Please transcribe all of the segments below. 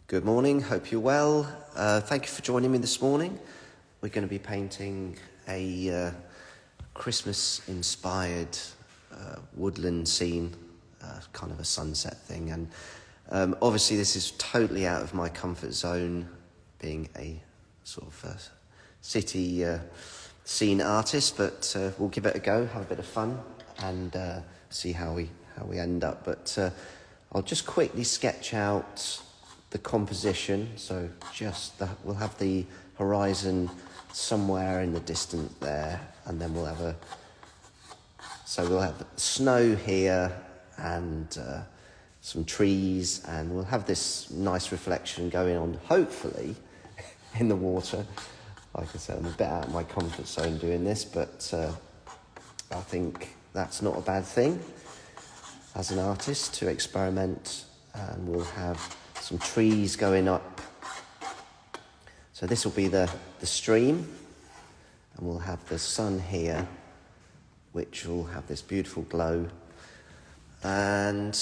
Good morning, hope you're well. Thank you for joining me this morning. We're going to be painting a Christmas-inspired woodland scene, kind of a sunset thing. And obviously this is totally out of my comfort zone, being a sort of city scene artist, but we'll give it a go, have a bit of fun, and see how we end up. But I'll just quickly sketch out the composition. So we'll have the horizon somewhere in the distance there, and then we'll have snow here and some trees, and we'll have this nice reflection going on, hopefully, in the water. Like I said, I'm a bit out of my comfort zone doing this, but I think that's not a bad thing as an artist to experiment. And we'll have some trees going up. So this will be the stream, and we'll have the sun here, which will have this beautiful glow. And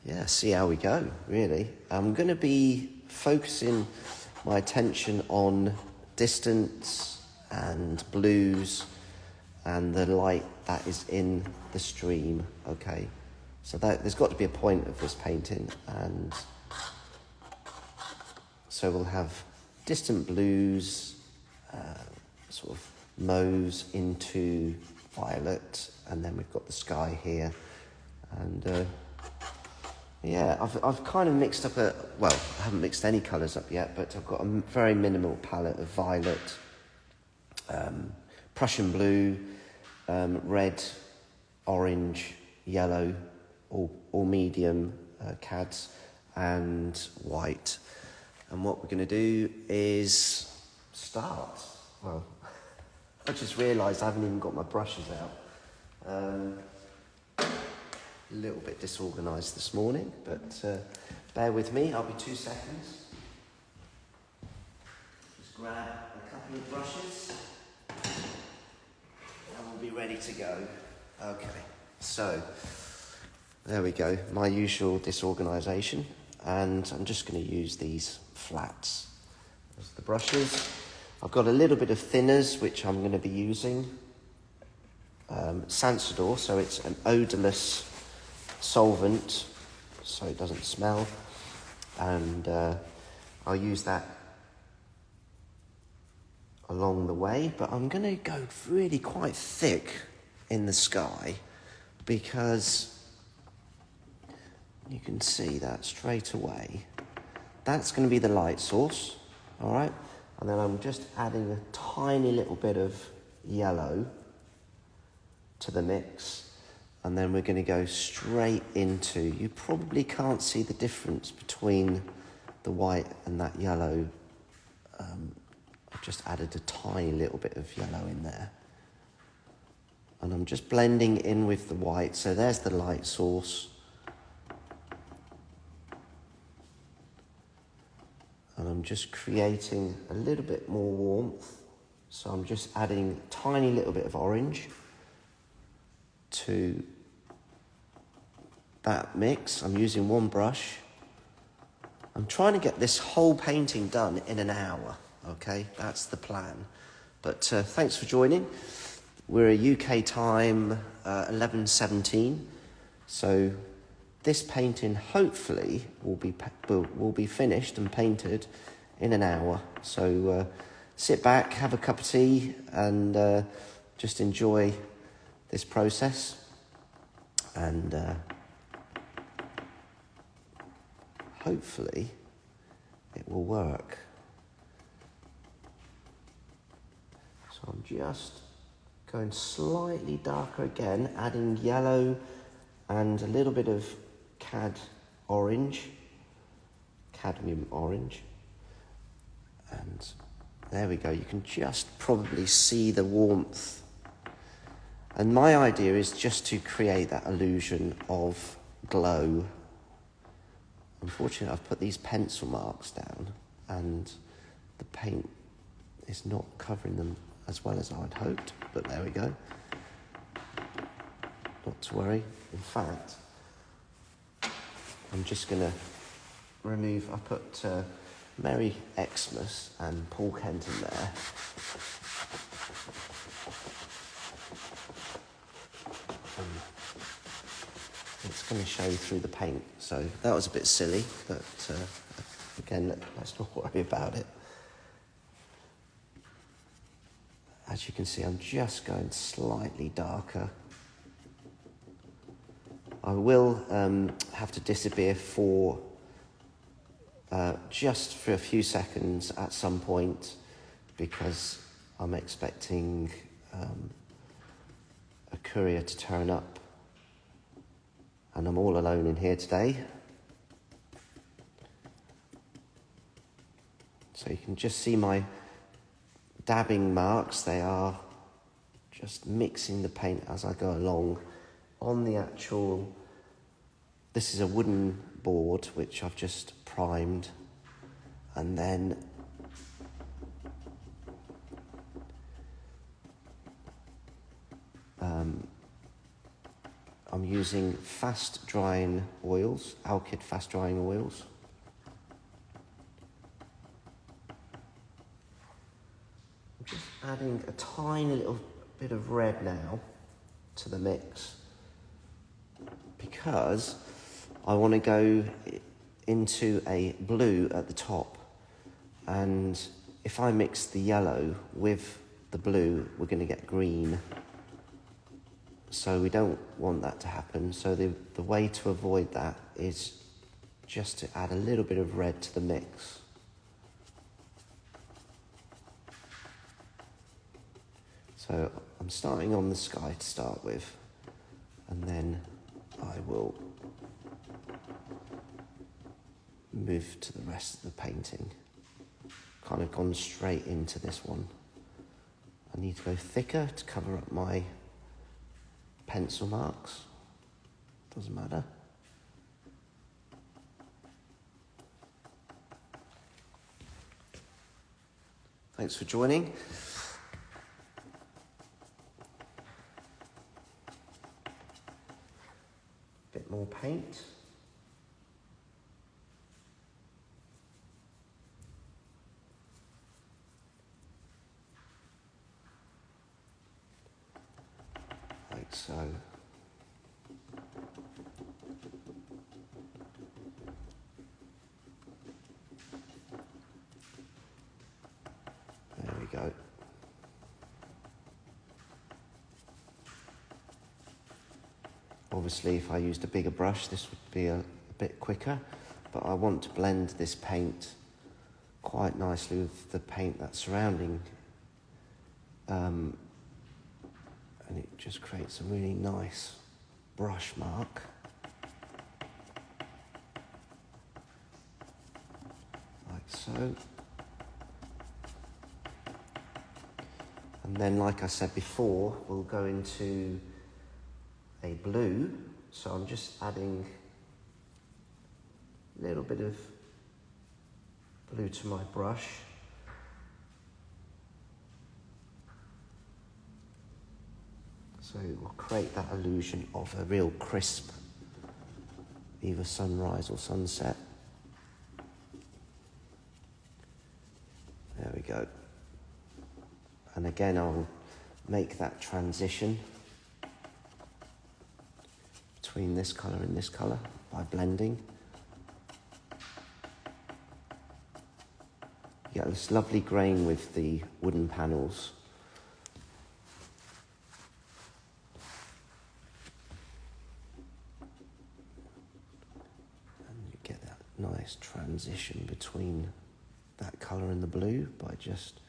yeah, see how we go, really. I'm going to be focusing my attention on distance and blues and the light that is in the stream, okay? So there's got to be a point of this painting, and so we'll have distant blues, sort of mauves into violet, and then we've got the sky here. And yeah, I've kind of mixed up I haven't mixed any colours up yet, but I've got a very minimal palette of violet, Prussian blue, red, orange, yellow, all medium cads, and white. And what we're going to do is start. Well, I just realised I haven't even got my brushes out. A little bit disorganised this morning, but bear with me, I'll be 2 seconds. Just grab a couple of brushes and we'll be ready to go. Okay, so there we go, my usual disorganisation, and I'm just going to use these flats as the brushes. I've got a little bit of thinners which I'm going to be using. Sansador, so it's an odourless solvent, so it doesn't smell, and I'll use that along the way, but I'm going to go really quite thick in the sky, because you can see that straight away. That's going to be the light source, all right? And then I'm just adding a tiny little bit of yellow to the mix, and then we're going to go straight into, you probably can't see the difference between the white and that yellow. I've just added a tiny little bit of yellow in there. And I'm just blending in with the white, so there's the light source. And I'm just creating a little bit more warmth. So I'm just adding a tiny little bit of orange to that mix. I'm using one brush. I'm trying to get this whole painting done in an hour, okay? That's the plan. But thanks for joining. We're a UK time 11:17, so this painting hopefully will be finished and painted in an hour. So sit back, have a cup of tea, and just enjoy this process. And hopefully it will work. So I'm just going slightly darker again, adding yellow and a little bit of cadmium orange. And there we go, you can just probably see the warmth. And my idea is just to create that illusion of glow. Unfortunately, I've put these pencil marks down, and the paint is not covering them as well as I'd hoped, but there we go. Not to worry. In fact, I'm just going to remove, I put Merry Xmas and Paul Kent in there. It's going to show through the paint, so that was a bit silly, but again, let's not worry about it. As you can see, I'm just going slightly darker. I will have to disappear for just for a few seconds at some point, because I'm expecting a courier to turn up, and I'm all alone in here today. So you can just see my dabbing marks. They are just mixing the paint as I go along on the actual, this is a wooden board which I've just primed, and then I'm using fast drying oils, Alkyd fast drying oils. I'm just adding a tiny little bit of red now to the mix, because I want to go into a blue at the top, and if I mix the yellow with the blue, we're going to get green. So we don't want that to happen. So the way to avoid that is just to add a little bit of red to the mix. So I'm starting on the sky to start with, and then I will move to the rest of the painting. Kind of gone straight into this one. I need to go thicker to cover up my pencil marks. Doesn't matter. Thanks for joining. Bit more paint. Like so. There we go. Obviously, if I used a bigger brush, this would be a bit quicker, but I want to blend this paint quite nicely with the paint that's surrounding, and it just creates a really nice brush mark. Like so. And then, like I said before, we'll go into a blue, so I'm just adding a little bit of blue to my brush. So it will create that illusion of a real crisp, either sunrise or sunset. There we go. And again, I'll make that transition between this colour and this colour by blending. You get this lovely grain with the wooden panels. And you get that nice transition between that colour and the blue by just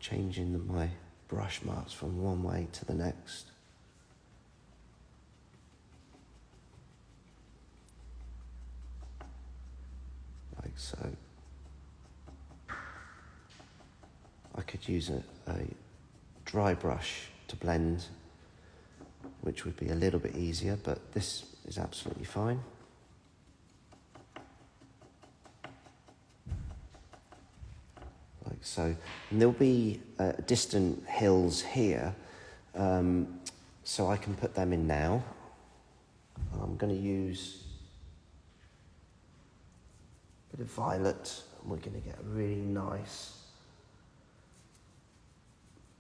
changing my brush marks from one way to the next. Like so. I could use a dry brush to blend, which would be a little bit easier, but this is absolutely fine. Like so. And there'll be distant hills here, so I can put them in now. I'm going to use bit of violet, and we're going to get a really nice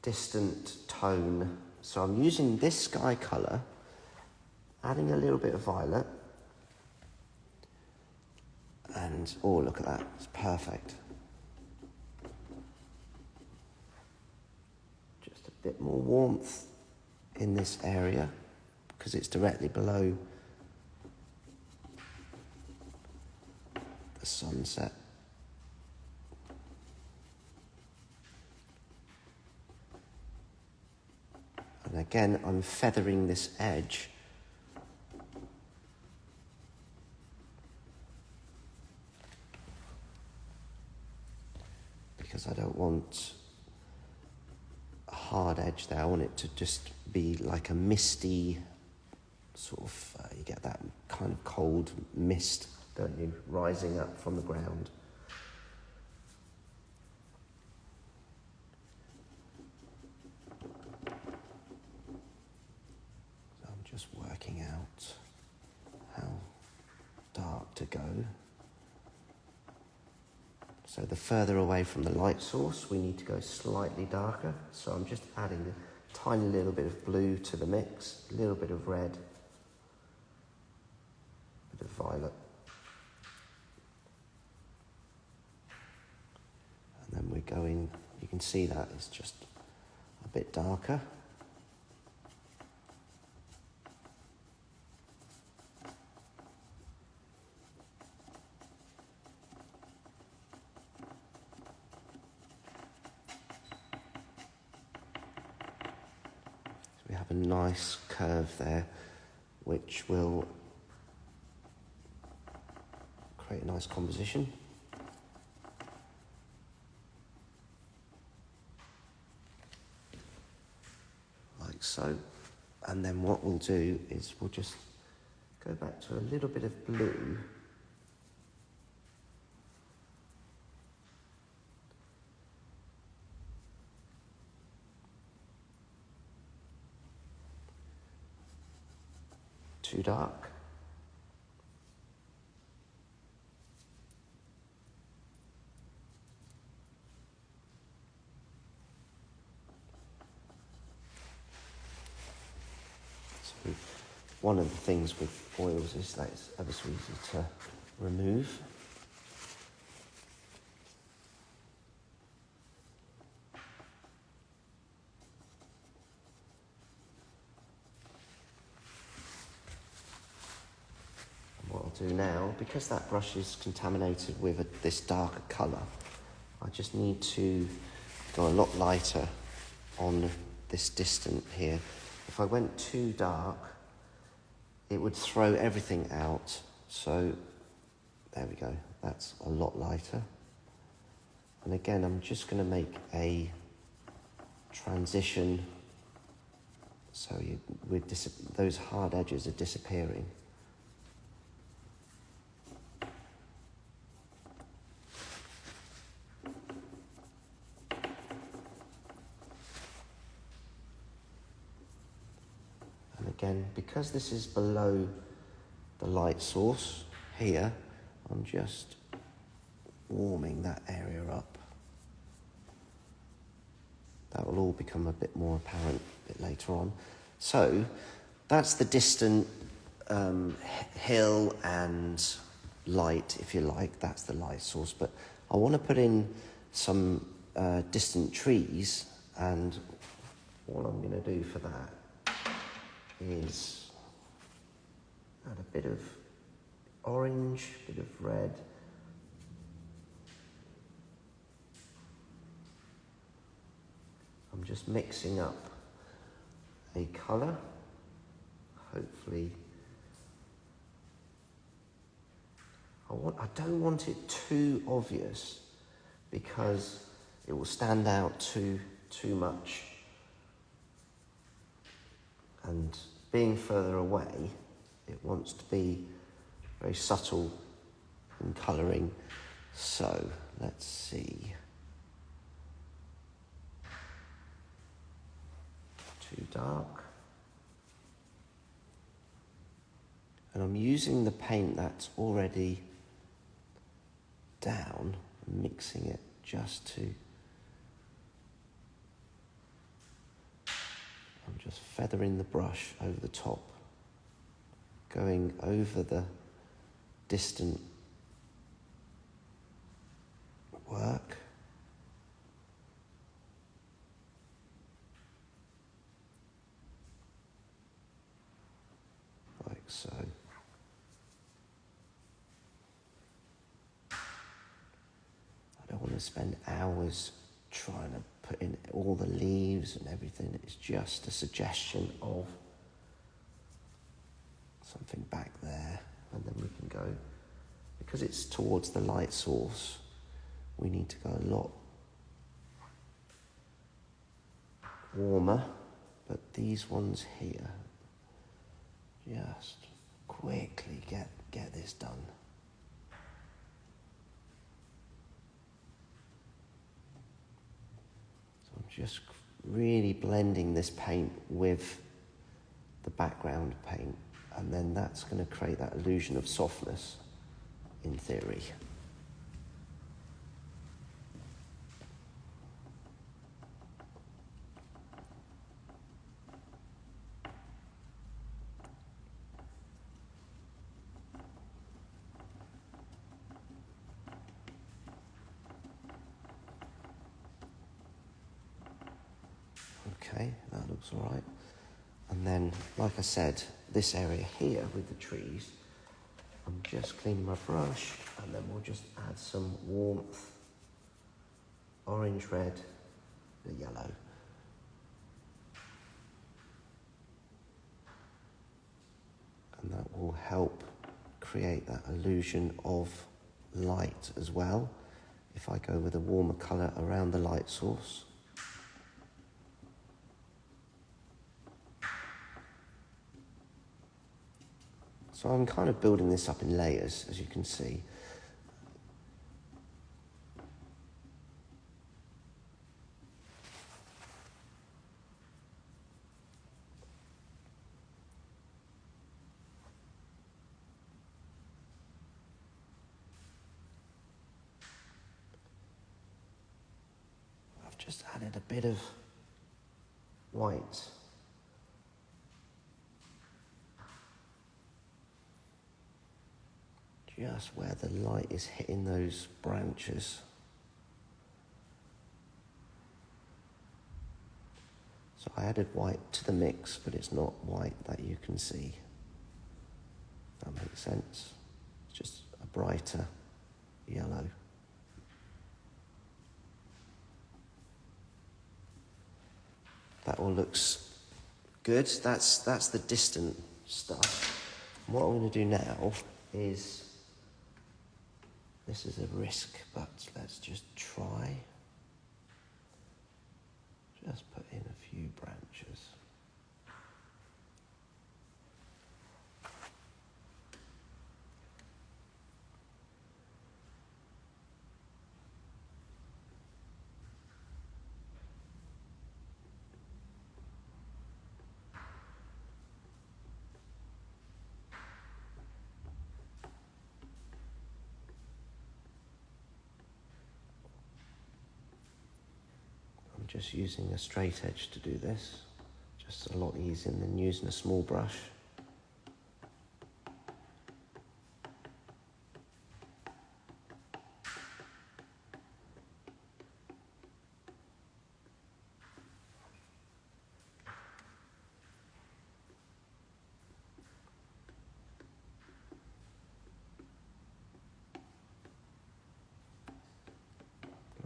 distant tone. So I'm using this sky colour, adding a little bit of violet, and oh, look at that, it's perfect. Just a bit more warmth in this area because it's directly below the sunset. And again, I'm feathering this edge because I don't want a hard edge there. I want it to just be like a misty sort of, you get that kind of cold mist, don't you, rising up from the ground. So I'm just working out how dark to go. So the further away from the light source, we need to go slightly darker. So I'm just adding a tiny little bit of blue to the mix, a little bit of red, a bit of violet. And then we're going, you can see that it's just a bit darker. We have a nice curve there, which will create a nice composition. Like so. And then what we'll do is we'll just go back to a little bit of blue. Too dark. So one of the things with oils is that it's ever so easy to remove. What I'll do now, because that brush is contaminated with this darker colour, I just need to go a lot lighter on this distant here. If I went too dark, it would throw everything out. So there we go, that's a lot lighter. And again, I'm just going to make a transition so those hard edges are disappearing. Again, because this is below the light source here, I'm just warming that area up. That will all become a bit more apparent a bit later on. So that's the distant hill and light, if you like. That's the light source. But I want to put in some distant trees, and all I'm going to do for that is add a bit of orange, a bit of red. I'm just mixing up a colour, hopefully. I don't want it too obvious because it will stand out too much. And being further away, it wants to be very subtle in colouring. So let's see. Too dark. And I'm using the paint that's already down, mixing it just to... I'm just feathering the brush over the top, going over the distant work. Like so. I don't want to spend hours trying to put in all the leaves and everything. It's just a suggestion of something back there, and then we can go, because it's towards the light source, we need to go a lot warmer, but these ones here, just quickly get this done. So I'm just really blending this paint with the background paint, and then that's going to create that illusion of softness in theory. Okay, that looks all right. And then, like I said, this area here with the trees, I'm just cleaning my brush, and then we'll just add some warmth, orange, red, the yellow. And that will help create that illusion of light as well, if I go with a warmer colour around the light source. So I'm kind of building this up in layers, as you can see. I've just added a bit of white. Just where the light is hitting those branches. So I added white to the mix, but it's not white that you can see. That makes sense. It's just a brighter yellow. That all looks good. That's the distant stuff. What I'm going to do now is, this is a risk, but let's just try. Just put in a few branches. I'm just using a straight edge to do this. Just a lot easier than using a small brush.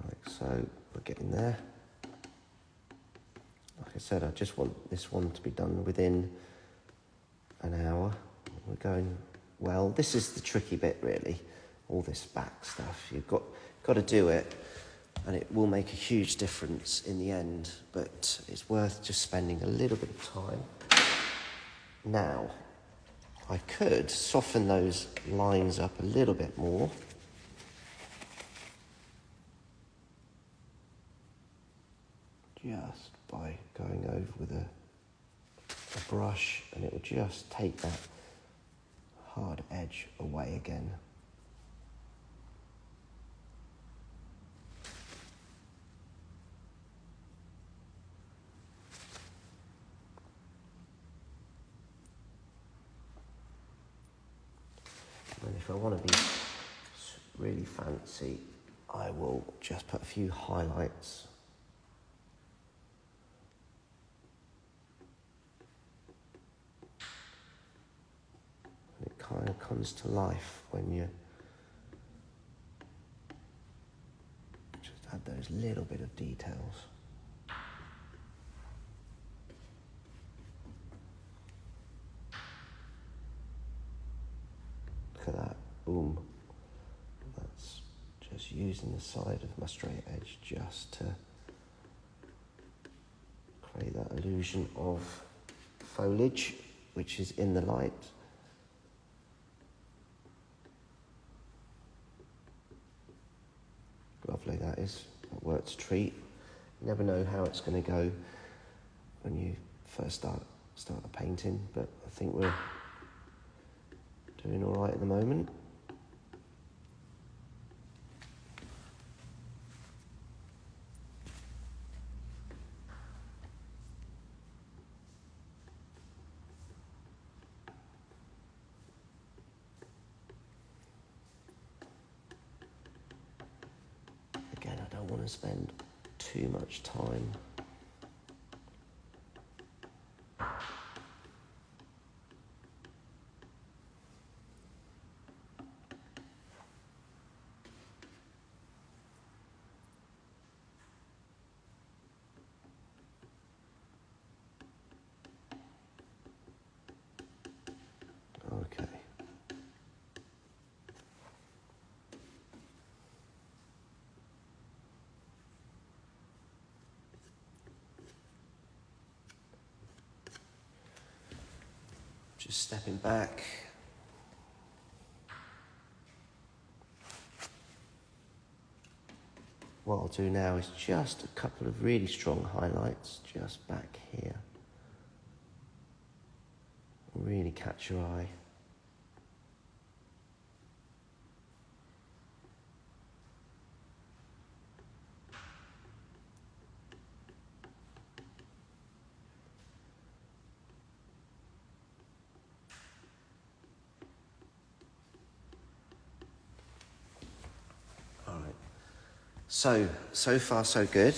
Like so, we're getting there. Like I said, I just want this one to be done within an hour. We're going well. This is the tricky bit, really. All this back stuff. You've got to do it, and it will make a huge difference in the end, but it's worth just spending a little bit of time. Now, I could soften those lines up a little bit more. Just by going over with a brush, and it will just take that hard edge away again. if I want to be really fancy, I will just put a few highlights. And it kind of comes to life when you just add those little bit of details. Look at that, boom. That's just using the side of my straight edge just to create that illusion of foliage which is in the light. Lovely that is, that works a treat. You never know how it's going to go when you first start the painting, but I think we're doing all right at the moment. Again, I don't want to spend too much time. Okay. Just stepping back. What I'll do now is just a couple of really strong highlights just back here. Really catch your eye. So far so good.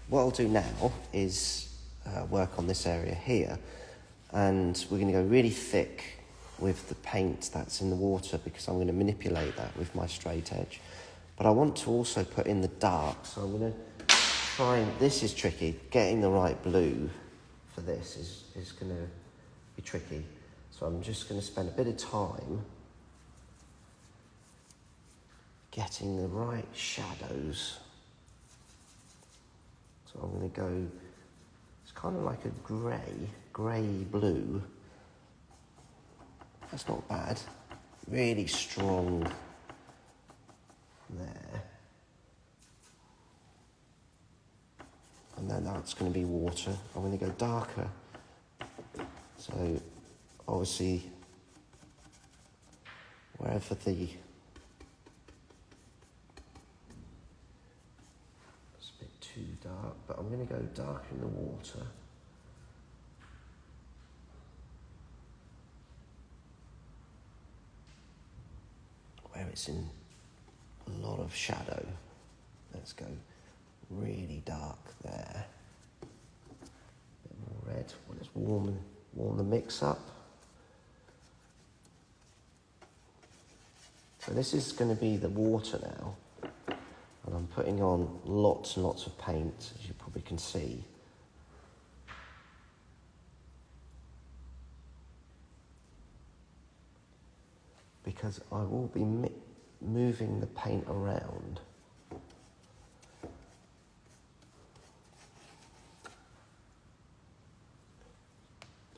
What I'll do now is work on this area here, and we're going to go really thick with the paint that's in the water because I'm going to manipulate that with my straight edge. But I want to also put in the dark, so I'm going to try and, this is tricky, getting the right blue for this is going to be tricky. So I'm just going to spend a bit of time getting the right shadows. So I'm going to go, it's kind of like a grey blue. That's not bad. Really strong there. And then that's going to be water. I'm going to go darker. So obviously, wherever the too dark, but I'm going to go dark in the water. Where it's in a lot of shadow. Let's go really dark there. A bit more red. Well, let's warm the mix up. So this is going to be the water now. And I'm putting on lots and lots of paint, as you probably can see. Because I will be moving the paint around.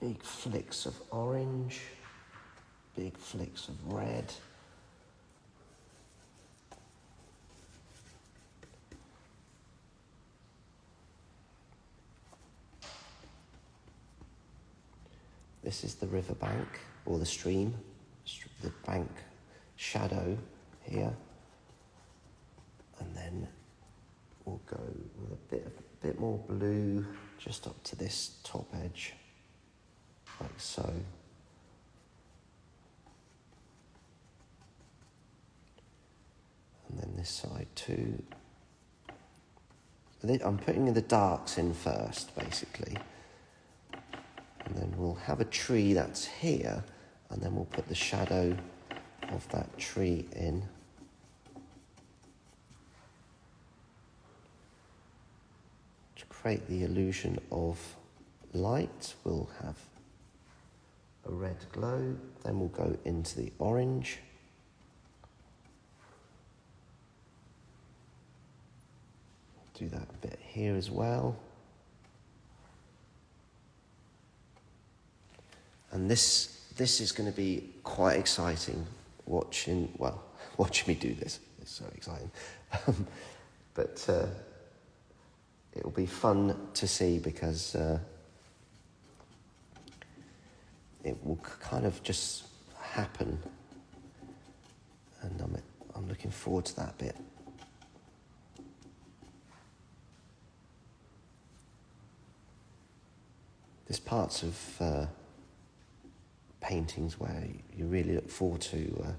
Big flicks of orange, big flicks of red. This is the river bank, or the stream, the bank shadow here. And then we'll go with a bit more blue just up to this top edge, like so. this side too. I'm putting the darks in first, basically. And then we'll have a tree that's here, and then we'll put the shadow of that tree in. To create the illusion of light, we'll have a red glow, then we'll go into the orange. Do that bit here as well. And this is going to be quite exciting watching me do this. It's so exciting. But it'll be fun to see because it will kind of just happen. And I'm looking forward to that bit. There's parts of paintings where you really look forward to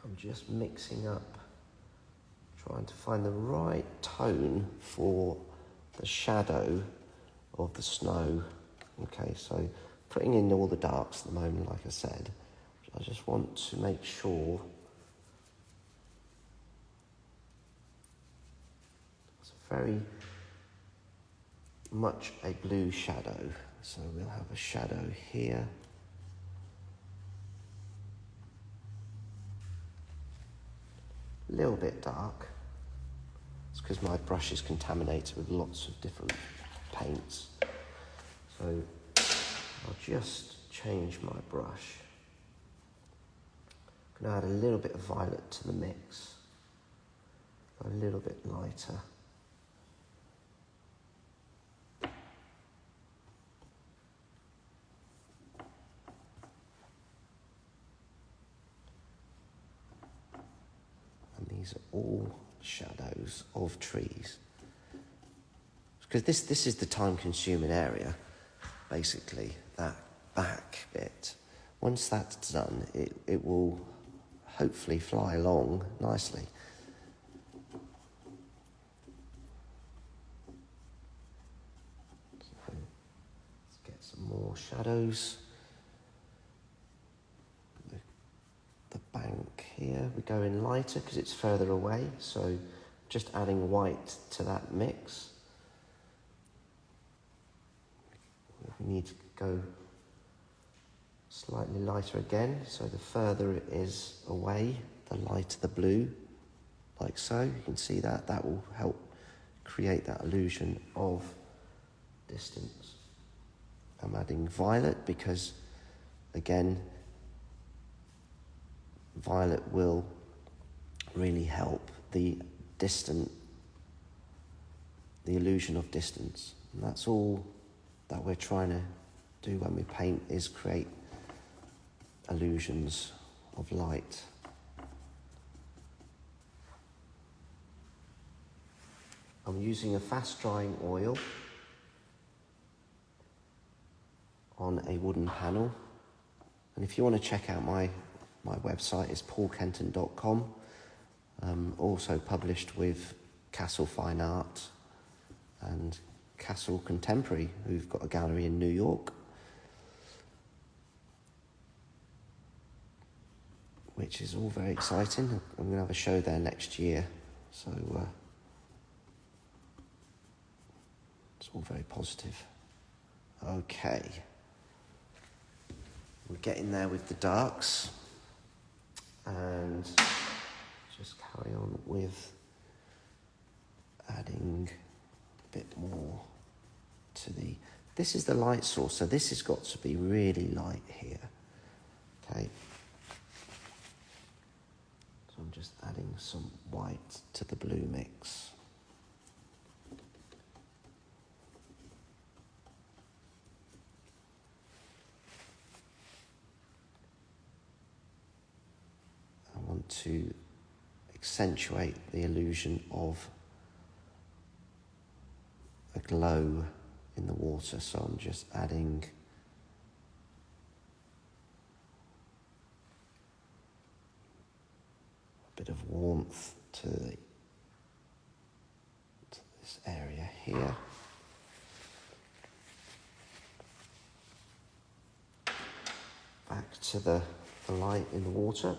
I'm just mixing up, trying to find the right tone for the shadow of the snow. Okay, so putting in all the darks at the moment, like I said. I just want to make sure it's very much a blue shadow. So we'll have a shadow here. A little bit dark. It's because my brush is contaminated with lots of different paints. So I'll just change my brush. I'm going to add a little bit of violet to the mix. A little bit lighter. These are all shadows of trees. Because this is the time-consuming area, basically, that back bit. Once that's done, it will hopefully fly along nicely. So let's get some more shadows. The bank here, we go in lighter because it's further away, so just adding white to that mix. We need to go slightly lighter again, so the further it is away, the lighter the blue, like so. You can see that will help create that illusion of distance. I'm adding violet because, again, violet will really help the illusion of distance. And that's all that we're trying to do when we paint, is create illusions of light. I'm using a fast drying oil on a wooden panel. And if you want to check out my website, is paulkenton.com. Also published with Castle Fine Art and Castle Contemporary, who've got a gallery in New York, which is all very exciting. I'm going to have a show there next year, so it's all very positive. Okay, we're getting there with the darks, and just carry on with adding a bit more to this is the light source, so this has got to be really light here. Okay, so I'm just adding some white to the blue mix. I want to accentuate the illusion of a glow in the water, so I'm just adding bit of warmth to this area here. Back to the light in the water.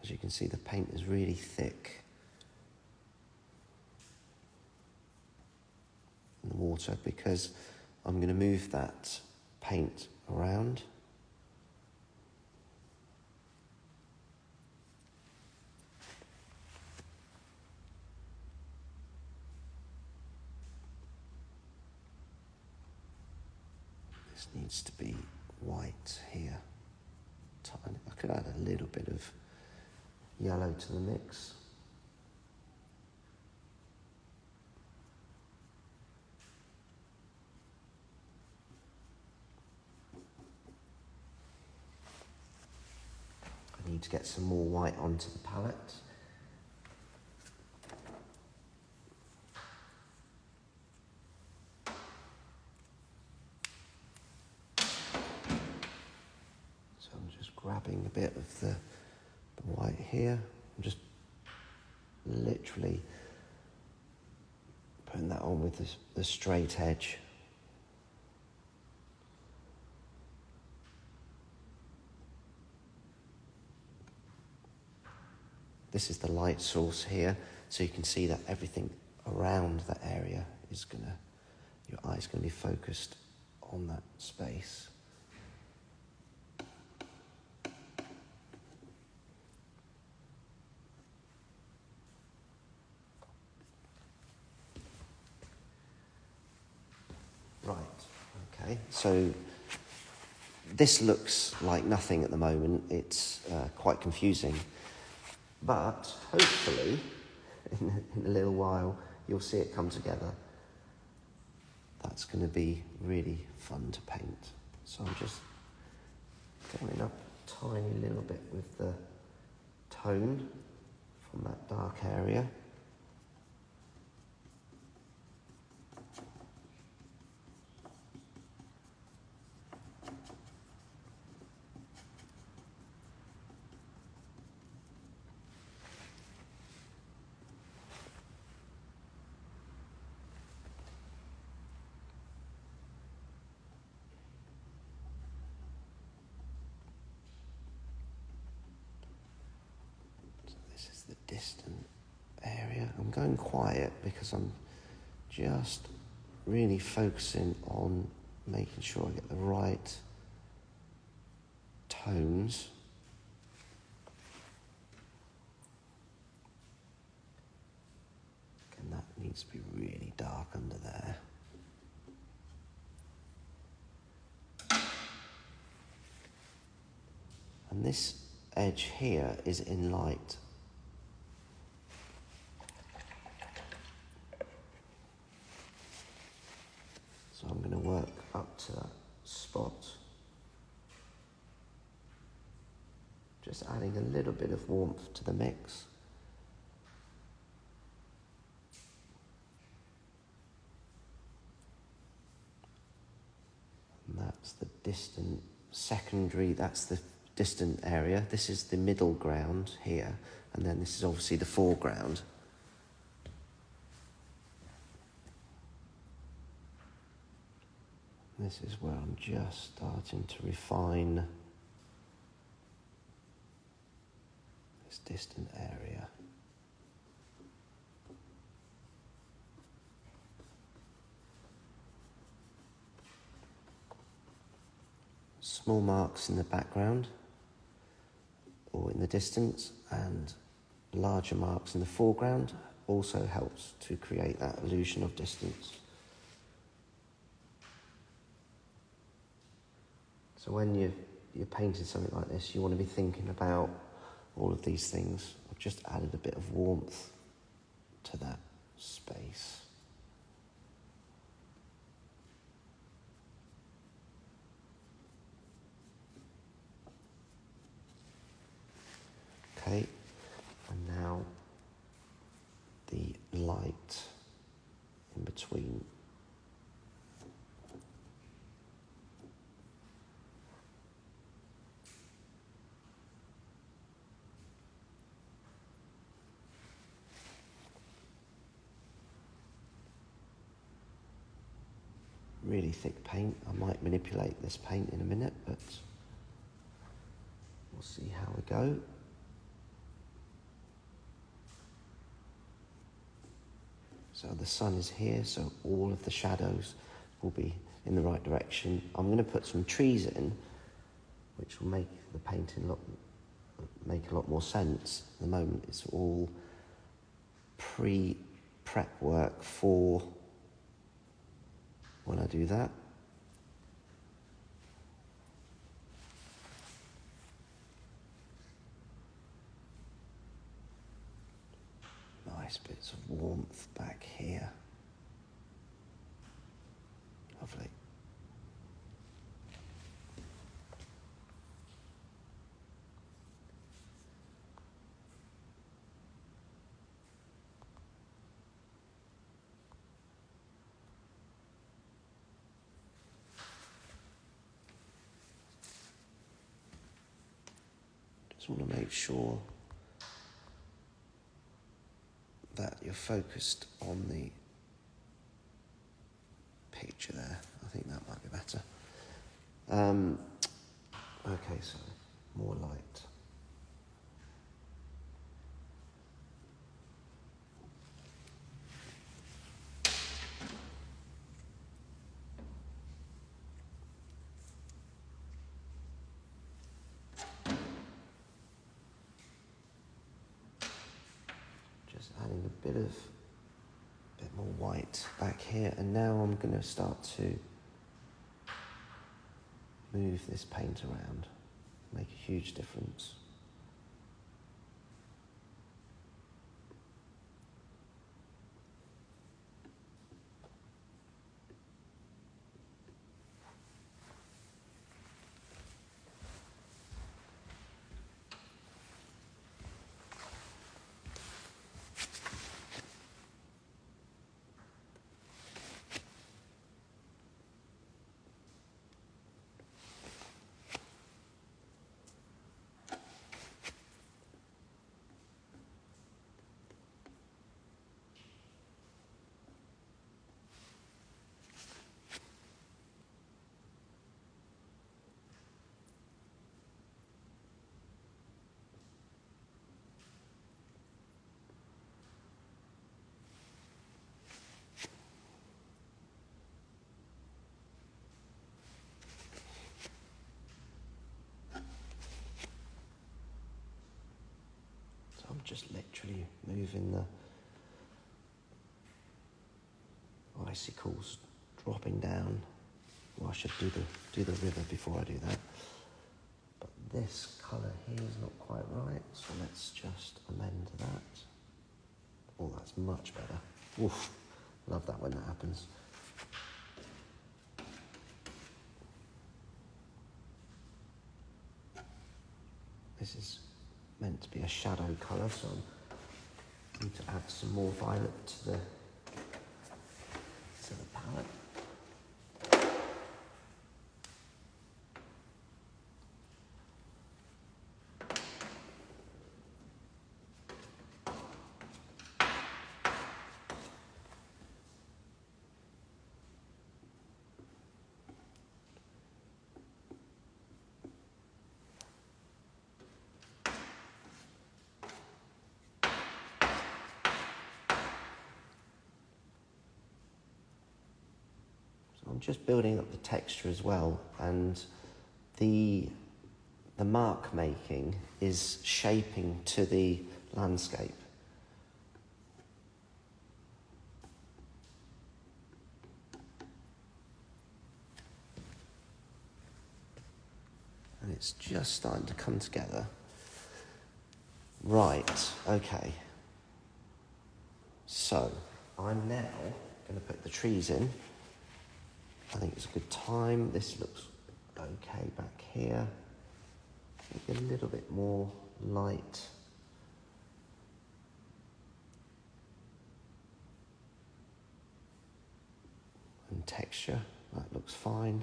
As you can see, the paint is really thick in the water because I'm going to move that paint around. This needs to be white here. I could add a little bit of yellow to the mix. I need to get some more white onto the palette. So I'm just grabbing a bit of the white here. I'm just literally putting that on with the straight edge. This is the light source here, so you can see that everything around that area is your eye's gonna be focused on that space. Right, okay, so this looks like nothing at the moment. It's quite confusing, but hopefully in a little while you'll see it come together. That's going to be really fun to paint. So I'm just going up a tiny little bit with the tone from that dark area. This is the distant area. I'm going quiet because I'm just really focusing on making sure I get the right tones. And that needs to be really dark under there. And this edge here is in light. So I'm going to work up to that spot. Just adding a little bit of warmth to the mix. And that's the distant secondary, that's the distant area. This is the middle ground here, and then this is obviously the foreground. This is where I'm just starting to refine this distant area. Small marks in the background or in the distance, and larger marks in the foreground also helps to create that illusion of distance. So when you're painting something like this, you want to be thinking about all of these things. I've just added a bit of warmth to that space. between. Really thick paint. I might manipulate this paint in a minute, but we'll see how we go. So the sun is here, so all of the shadows will be in the right direction. I'm going to put some trees in, which will make the painting make a lot more sense. At the moment, it's all pre-prep work for when I do that. Nice bits of warmth back here. Lovely. Just want to make sure that you're focused on the picture there. I think that might be better. Okay, so more light. Just adding a bit more white back here, and now I'm going to start to move this paint around, make a huge difference. I'm just literally moving the icicles dropping down. Well, I should do the river before I do that. But this colour here is not quite right, so let's just amend that. Oh, that's much better. Oof, love that when that happens. This is meant to be a shadow colour, so I need to add some more violet to the palette. I'm just building up the texture as well, and the mark making is shaping to the landscape. And it's just starting to come together. Right, okay. So, I'm now going to put the trees in. I think it's a good time. This looks okay back here. Maybe a little bit more light. and texture. That looks fine.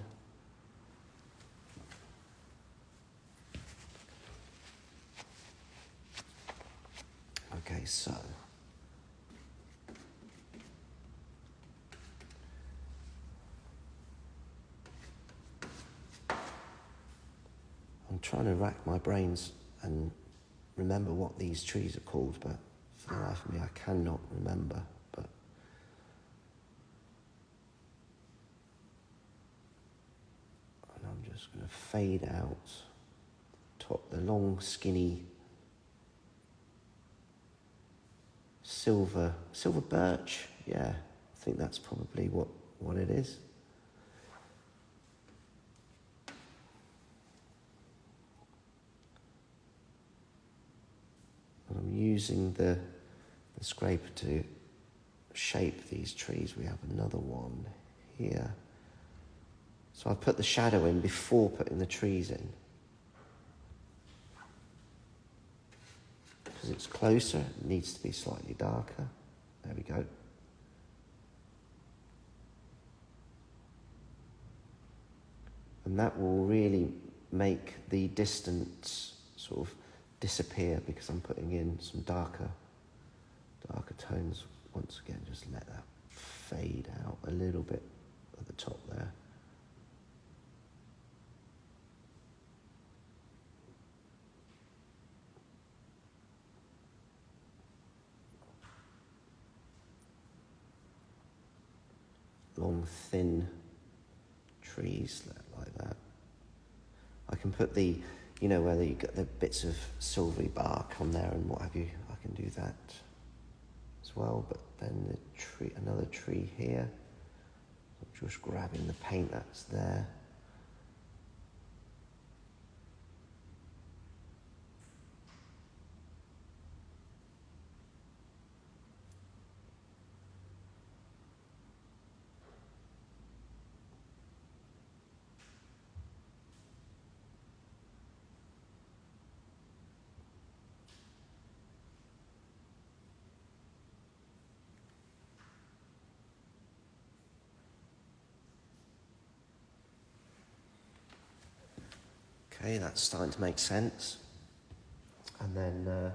Okay, so I'm trying to rack my brains and remember what these trees are called, but for the life of me I cannot remember. But and I'm just going to fade out the long skinny silver birch. Yeah, I think that's probably what it is. And I'm using the scraper to shape these trees. We have another one here. So I put the shadow in before putting the trees in. Because it's closer, it needs to be slightly darker. There we go. And that will really make the distance sort of disappear because I'm putting in some darker tones. Once again, just let that fade out a little bit at the top there. Long, thin trees like that. I can put the, where you get the bits of silvery bark on there and what have you. I can do that as well. But then another tree here. I'm just grabbing the paint that's there. Okay, that's starting to make sense. And then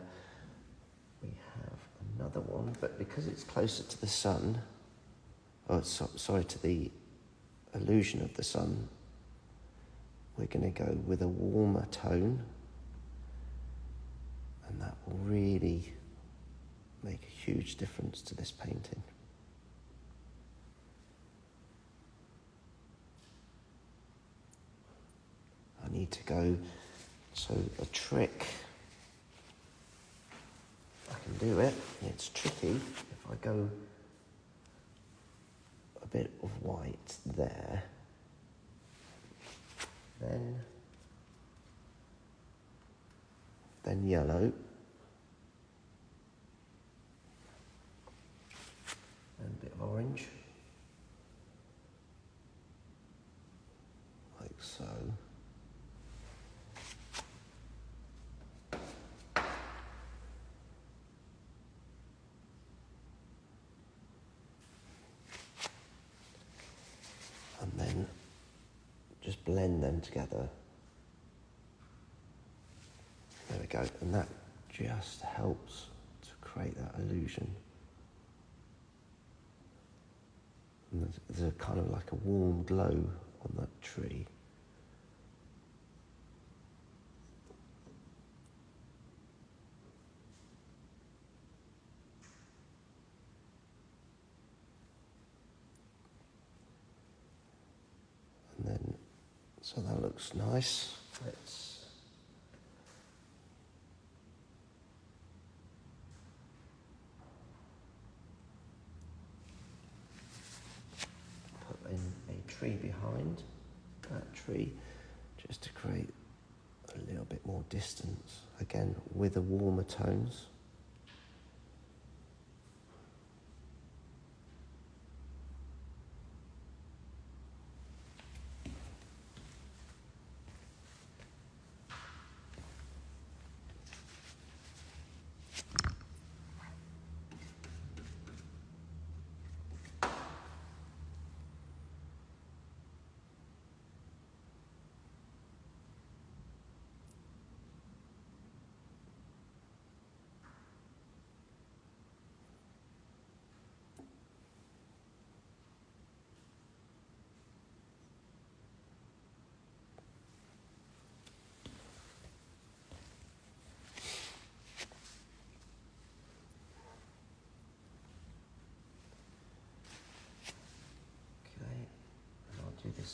we have another one, but because it's closer to the sun, to the illusion of the sun, we're going to go with a warmer tone, and that will really make a huge difference to this painting. I need to go, so a trick, I can do it, it's tricky. If I go a bit of white there, then yellow, and a bit of orange, like so. And then just blend them together. There we go, and that just helps to create that illusion. And there's a kind of like a warm glow on that tree. And then, so that looks nice. Let's put in a tree behind that tree, just to create a little bit more distance, again with the warmer tones.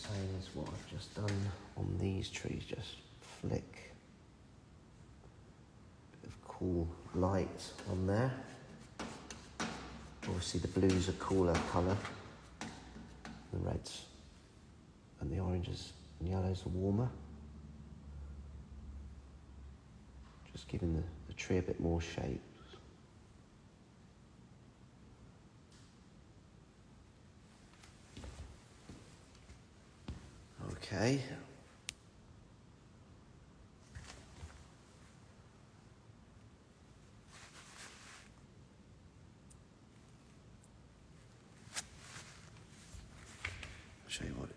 same as what I've just done on these trees, just flick a bit of cool light on there. Obviously the blue's a cooler colour, the reds and the oranges and yellows are warmer. Just giving the tree a bit more shape. Okay. I'll show you what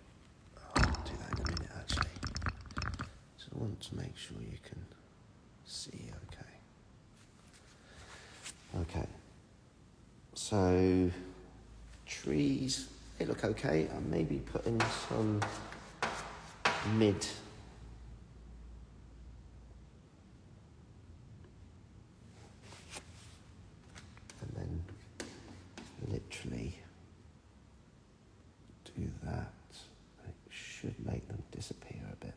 I'll do that in a minute actually. So I want to make sure you can see okay. Okay. So trees, they look okay. I maybe put in some mid and then literally do that. It should make them disappear a bit.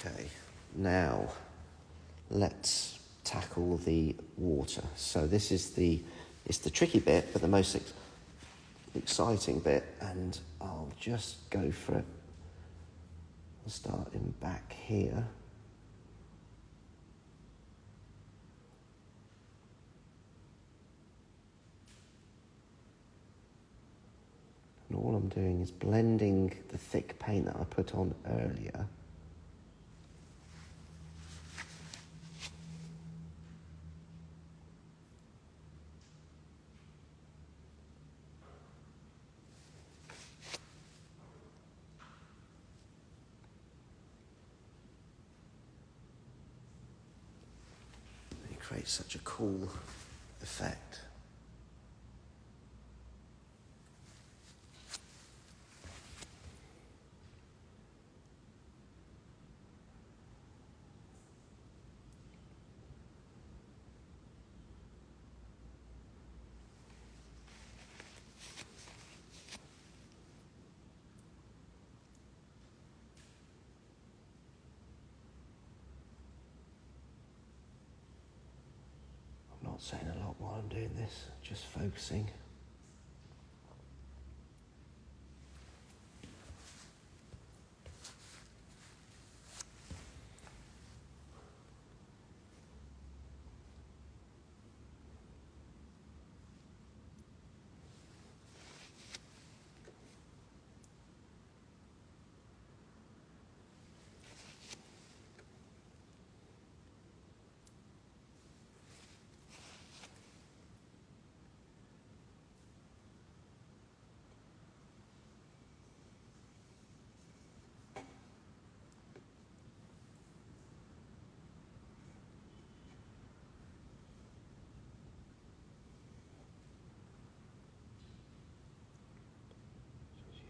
Okay, now let's tackle the water. So this is it's the tricky bit, but the most exciting bit, and I'll just go for it. I'll start in back here. And all I'm doing is blending the thick paint that I put on earlier. It creates such a cool effect. I'm not saying a lot while I'm doing this, just focusing.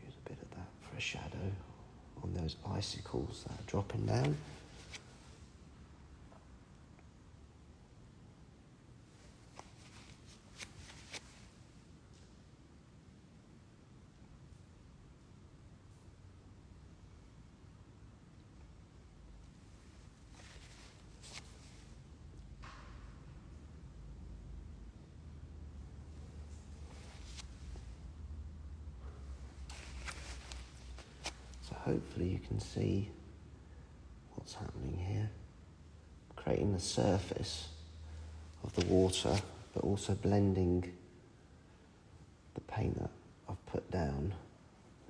Use a bit of that for a shadow on those icicles that are dropping down. So hopefully you can see what's happening here. Creating the surface of the water, but also blending the paint that I've put down.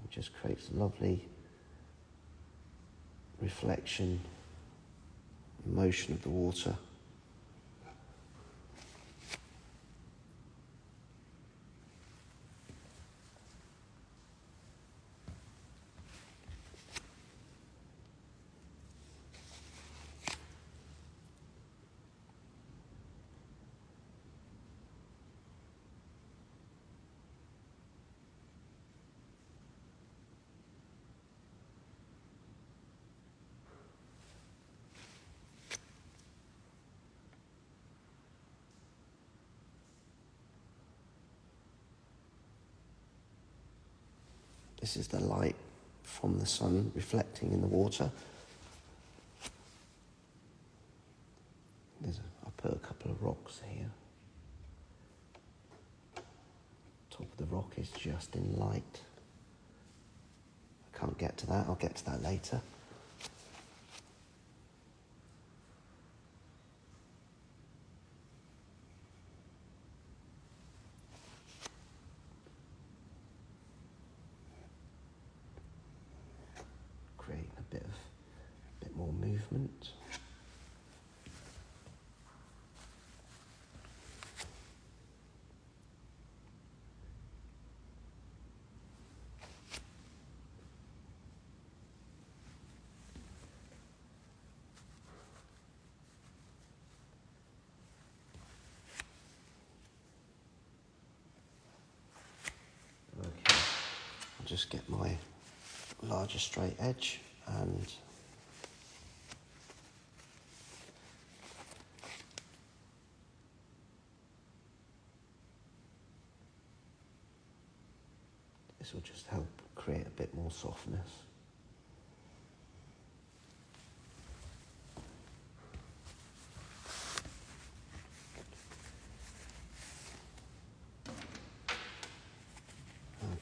It just creates a lovely reflection, motion of the water. This is the light from the sun reflecting in the water. I'll put a couple of rocks here. Top of the rock is just in light. I can't get to that, I'll get to that later. Creating a bit more movement. Just get my larger straight edge and this will just help create a bit more softness.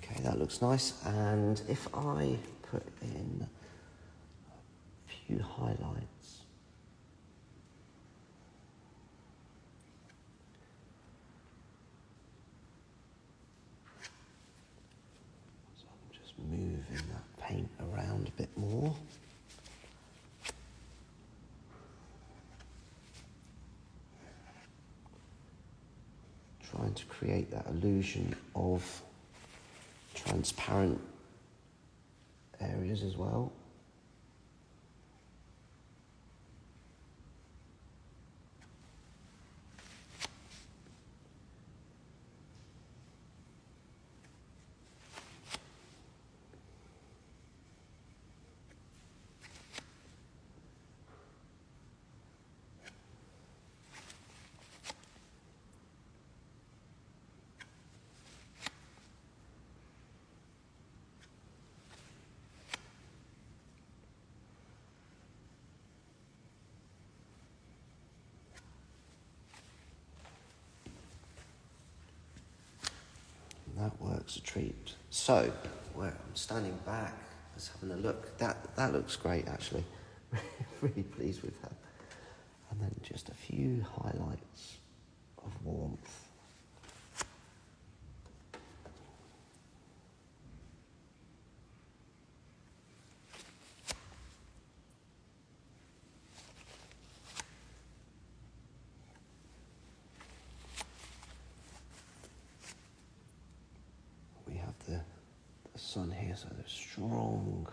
Okay, that looks nice. And if I put in a few highlights, so I'm just moving that paint around a bit more. Trying to create that illusion of transparent areas as well. That works a treat. So, where I'm standing back, just having a look. That looks great, actually. Really pleased with that. And then just a few highlights of warmth. The sun here, so there's strong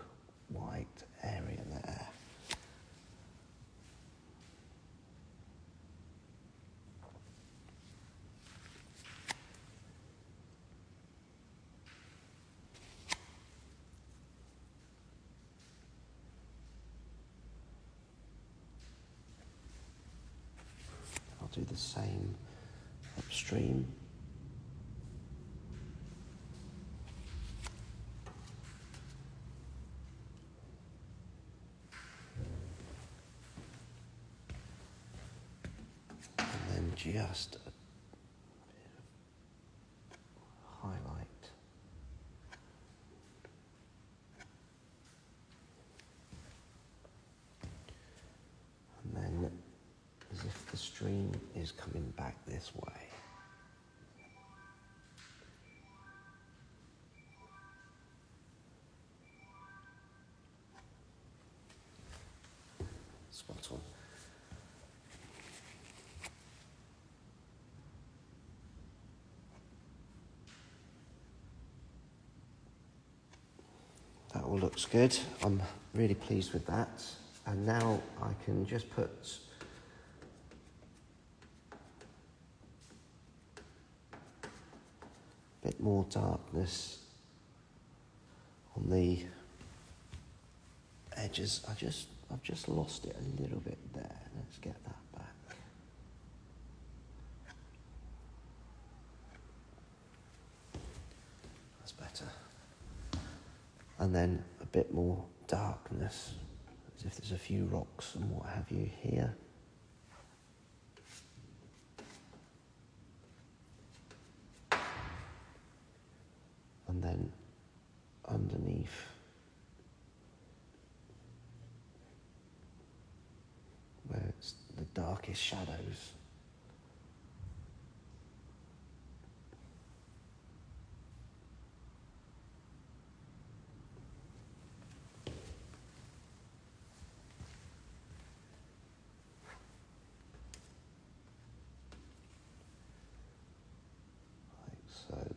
white area there. I'll do the same upstream. Just a bit of highlight. And then, as if the stream is coming back this way. Spot on. That all looks good. I'm really pleased with that. And now I can just put a bit more darkness on the edges. I've just lost it a little bit there. Let's get that back. That's better. and then a bit more darkness, as if there's a few rocks and what have you here. And then underneath, where it's the darkest shadows. Like so.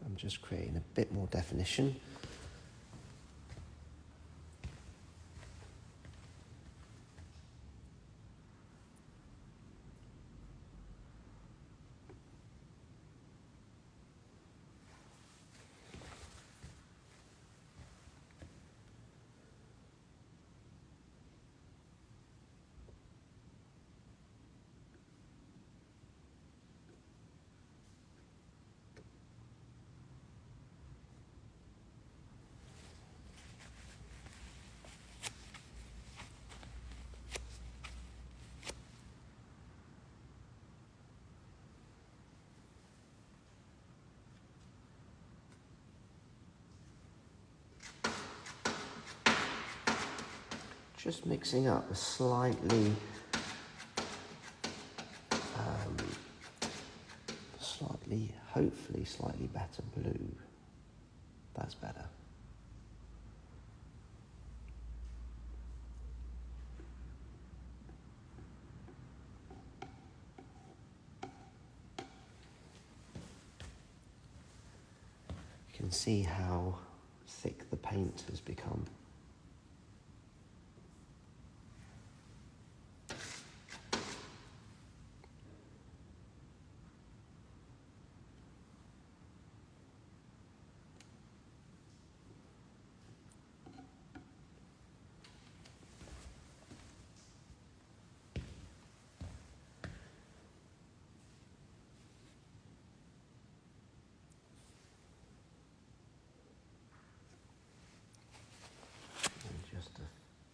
I'm just creating a bit more definition. Just mixing up a slightly hopefully slightly better blue. That's better. You can see how thick the paint has become.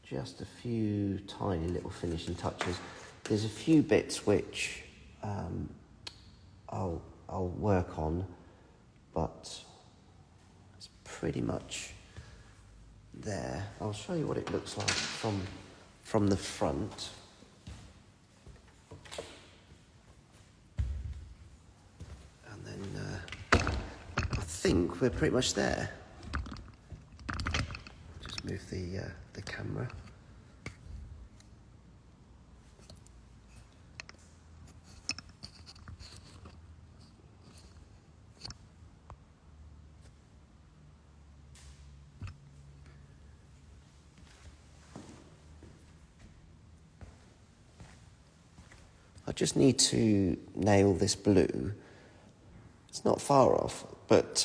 Just a few tiny little finishing touches. There's a few bits which I'll work on, but it's pretty much there. I'll show you what it looks like from the front. And then I think we're pretty much there. Just move the camera. I just need to nail this blue. It's not far off, but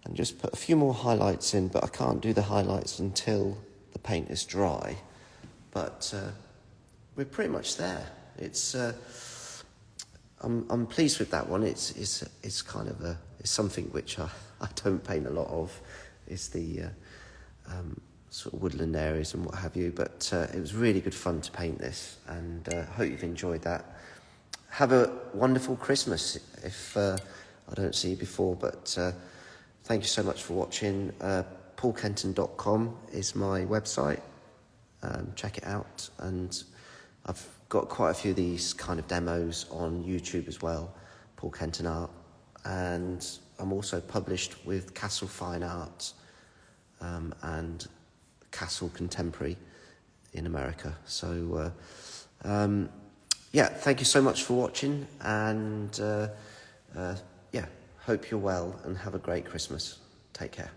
and just put a few more highlights in, but I can't do the highlights until the paint is dry. But we're pretty much there. It's I'm pleased with that one. It's kind of it's something which I don't paint a lot of. It's the sort of woodland areas and what have you, but it was really good fun to paint this, and hope you've enjoyed that. Have a wonderful Christmas if I don't see you before, but thank you so much for watching. paulkenton.com is my website. Check it out, and I've got quite a few of these kind of demos on YouTube as well, Paul Kenton Art, and I'm also published with Castle Fine Art and Castle Contemporary in America. So yeah, thank you so much for watching, and yeah, hope you're well and have a great Christmas. Take care.